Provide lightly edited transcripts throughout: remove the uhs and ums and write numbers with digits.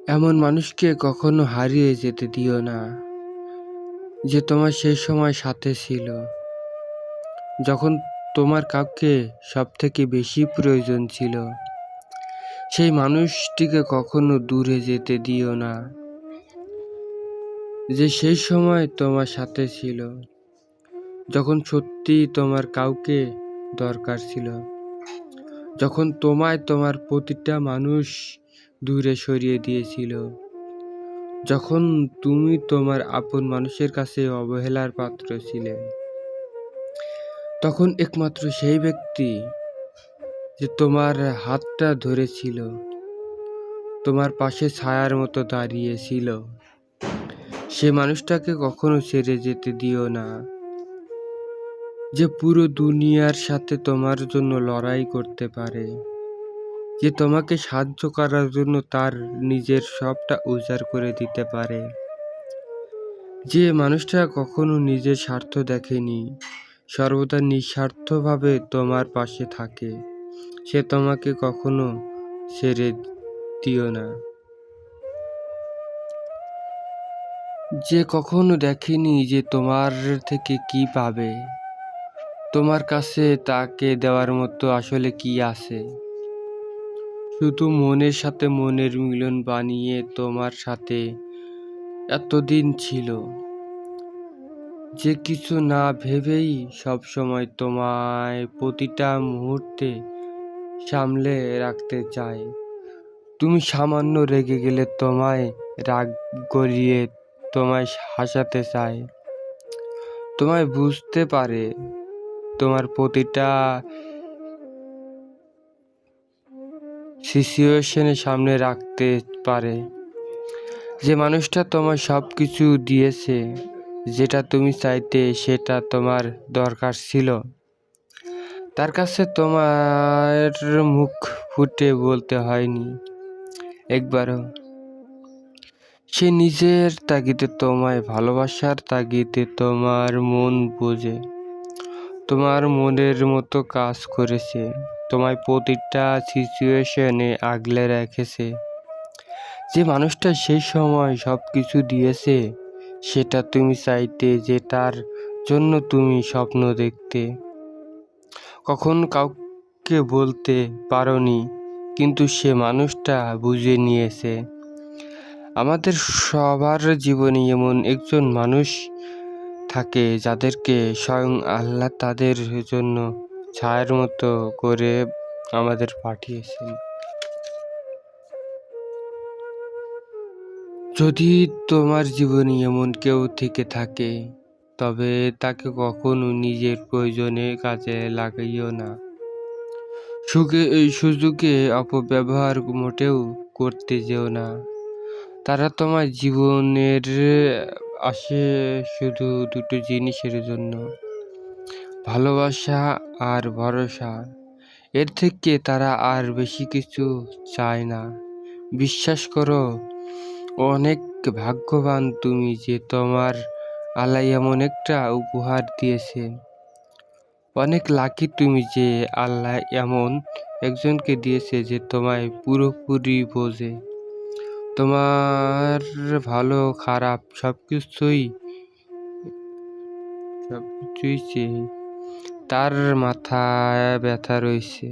এমন মানুষকে কখনো হারিয়ে যেতে দিও না, যে তোমার সেই সময় সাথে ছিল, যখন তোমার কাউকে সবথেকে বেশি প্রয়োজন ছিল। সেই মানুষটিকে কখনো দূরে যেতে দিও না, যে সেই সময় তোমার সাথে ছিল, যখন সত্যি তোমার কাউকে দরকার ছিল, যখন তোমায় তোমার প্রতিটা মানুষ দূরে সরিয়ে দিয়েছিল, যখন তুমি তোমার আপন মানুষের কাছে অবহেলার পাত্র ছিলে। তখন একমাত্র সেই ব্যক্তি যে তোমার হাতটা ধরেছিল, তোমার পাশে ছায়ার মতো দাঁড়িয়েছিল, সে মানুষটাকে কখনো ছেড়ে যেতে দিও না, যে পুরো দুনিয়ার সাথে তোমার জন্য লড়াই করতে পারে, যে তোমাকে সাহায্য করার জন্য তার নিজের সবটা উজাড় করে দিতে পারে, যে মানুষটা কখনো নিজের স্বার্থ দেখেনি, সর্বদা নিঃস্বার্থভাবে তোমার পাশে থাকে, সে তোমাকে কখনো ছেড়ে দিও না। যে কখনো দেখেনি যে তোমার থেকে কি পাবে, তোমার কাছে তাকে দেওয়ার মতো আসলে কি আছে, শুধু মনের সাথে মনের মিলন বানিয়ে তোমার সাথে এতদিন ছিল, যে কিছু না ভেবেই সবসময় তোমায় প্রতিটা মুহূর্তে সামলে রাখতে চায়। তুমি সামান্য রেগে গেলে তোমায় রাগ গলিয়ে তোমায় হাসাতে চায়, তোমায় বুঝতে পারে, তোমার প্রতিটা সিচুয়েশনে সামনে রাখতে পারে। যে মানুষটা তোমার সব কিছু দিয়েছে, যেটা তুমি চাইতে, সেটা তোমার দরকার ছিল, তার কাছে তোমার মুখ ফুটে বলতে হয়নি একবারও। সে নিজের তাগিদে তোমায় ভালোবাসার তাগিদে তোমার মন বোঝে, তোমার মনের মতো কাজ করেছে, তোমায় প্রতিটা সিচুয়েশনে আগলে রেখেছে। যে মানুষটা সেই সময় সব কিছু দিয়েছে, সেটা তুমি চাইতে, যেটার জন্য তুমি স্বপ্ন দেখতে, কখন কাউকে বলতে পারোনি, কিন্তু সে মানুষটা বুঝে নিয়েছে। আমাদের সবার জীবনে এমন একজন মানুষ থাকে, যাদেরকে স্বয়ং আল্লাহ তাদের জন্য ছায়ার মতো করে আমাদের পাঠিয়েছেন। যদি তোমার জীবনে এমন কেউ থেকে থাকে, তবে তাকে কখনো নিজের প্রয়োজনে কাজে লাগাইও না। সুযোগে অপব্যবহার মোটেও করতে যেও না। তারা তোমার জীবনের আসে শুধু দুটো জিনিসের জন্য, ভালোবাসা আর ভরসা। এর থেকে তারা আর বেশি কিছু চায় না। বিশ্বাস করো, অনেক ভাগ্যবান তুমি যে তোমার আল্লাহ এমন একটা উপহার দিয়েছে। অনেক লাকি তুমি যে আল্লাহ এমন একজনকে দিয়েছে যে তোমায় পুরোপুরি বোঝে, তোমার ভালো খারাপ সবকিছুই তার মাথায় ব্যথা রয়েছে।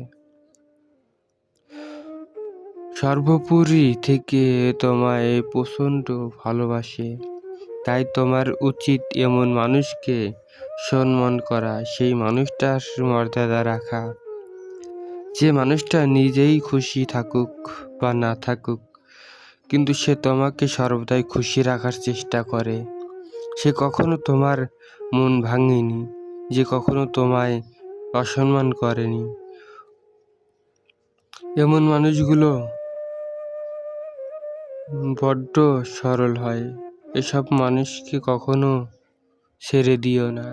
সর্বোপরি থেকে তোমায় প্রচণ্ড ভালোবাসে, তাই তোমার উচিত এমন মানুষকে সম্মান করা, সেই মানুষটার মর্যাদা রাখা, যে মানুষটা নিজেই খুশি থাকুক বা না থাকুক, কিন্তু সে তোমাকে সর্বদাই খুশি রাখার চেষ্টা করে। সে কখনো তোমার মন ভাঙেনি, যে কখনো তোমায় অসম্মান করেনি। এমন মানুষগুলো বড্ড সরল হয়। এসব মানুষকে কখনো ছেড়ে দিও না।